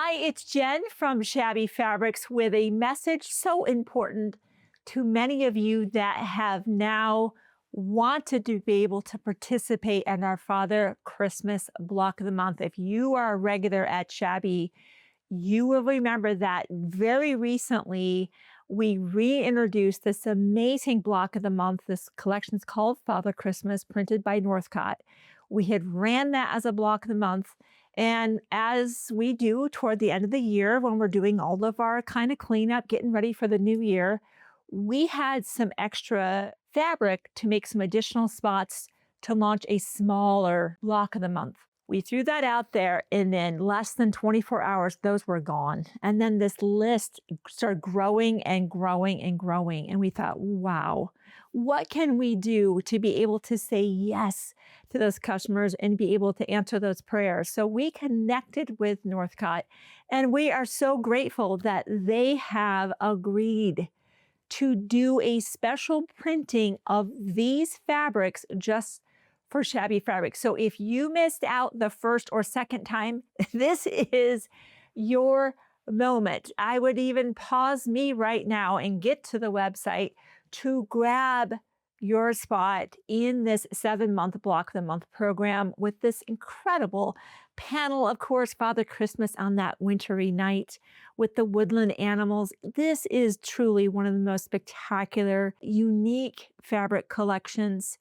Hi, it's Jen from Shabby Fabrics with a message so important to many of you that have now wanted to be able to participate in our Father Christmas Block of the Month. If you are a regular at Shabby, you will remember that very recently we reintroduced this amazing block of the month. This collection is called Father Christmas, printed by Northcott. We had ran that as a block of the month. And as we do toward the end of the year, when we're doing all of our kind of cleanup, getting ready for the new year, we had some extra fabric to make some additional spots to launch a smaller block of the month. We threw that out there, and in less than 24 hours, those were gone. And then this list started growing and growing and growing. And we thought, wow, what can we do to be able to say yes to those customers and be able to answer those prayers? So we connected with Northcott, and we are so grateful that they have agreed to do a special printing of these fabrics just for Shabby Fabrics. So if you missed out the first or second time, this is your moment. I would even pause me right now and get to the website to grab your spot in this 7-month Block of the Month program with this incredible panel, of course, Father Christmas on that wintry night with the woodland animals. This is truly one of the most spectacular, unique fabric collections.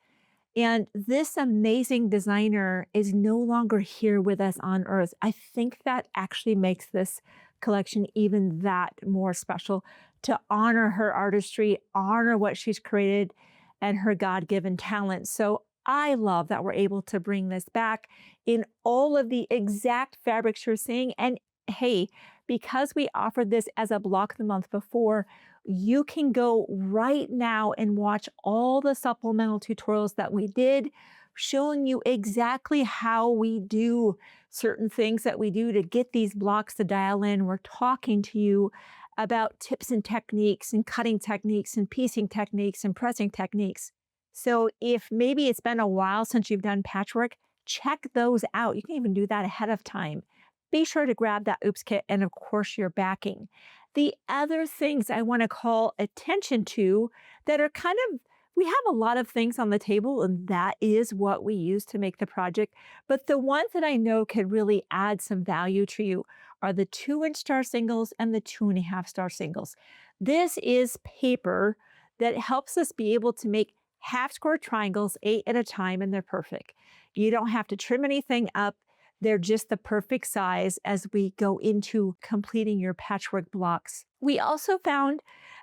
And this amazing designer is no longer here with us on Earth. I think that actually makes this collection even that more special, to honor her artistry, honor what she's created, and her God-given talent. So I love that we're able to bring this back in all of the exact fabrics you're seeing. And hey, because we offered this as a block of the month before, you can go right now and watch all the supplemental tutorials that we did, showing you exactly how we do certain things that we do to get these blocks to dial in. We're talking to you about tips and techniques and cutting techniques and piecing techniques and pressing techniques. So if maybe it's been a while since you've done patchwork, check those out. You can even do that ahead of time. Be sure to grab that Oops kit and of course your backing. The other things I want to call attention to that are kind of, we have a lot of things on the table and that is what we use to make the project. But the ones that I know could really add some value to you are the 2-inch star singles and the 2.5 star singles. This is paper that helps us be able to make half square triangles 8 at a time, and they're perfect. You don't have to trim anything up. They're just the perfect size as we go into completing your patchwork blocks. We also found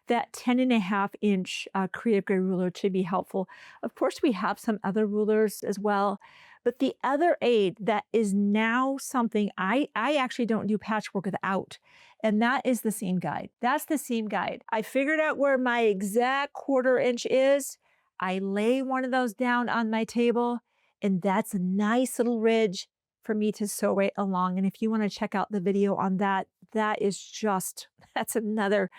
that 10.5-inch creative grade ruler to be helpful. Of course, we have some other rulers as well, but the other aid that is now something I actually don't do patchwork without, and that is the seam guide. That's the seam guide. I figured out where my exact 1/4 inch is. I lay one of those down on my table, and that's a nice little ridge for me to sew right along. And if you want to check out the video on that, that's another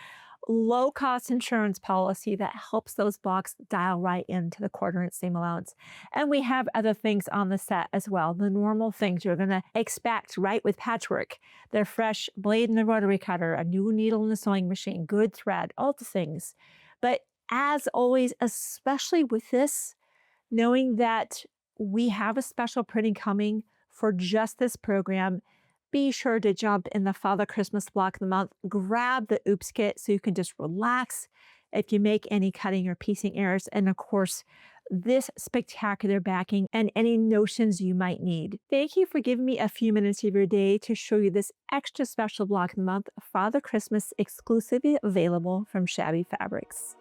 low-cost insurance policy that helps those blocks dial right into the 1/4 inch seam allowance. And we have other things on the set as well, the normal things you're going to expect right with patchwork. The fresh blade in the rotary cutter, a new needle in the sewing machine, good thread, all the things. But as always, especially with this, knowing that we have a special printing coming for just this program, be sure to jump in the Father Christmas Block of the Month. Grab the Oops kit so you can just relax if you make any cutting or piecing errors. And of course, this spectacular backing and any notions you might need. Thank you for giving me a few minutes of your day to show you this extra special block of the month, Father Christmas, exclusively available from Shabby Fabrics.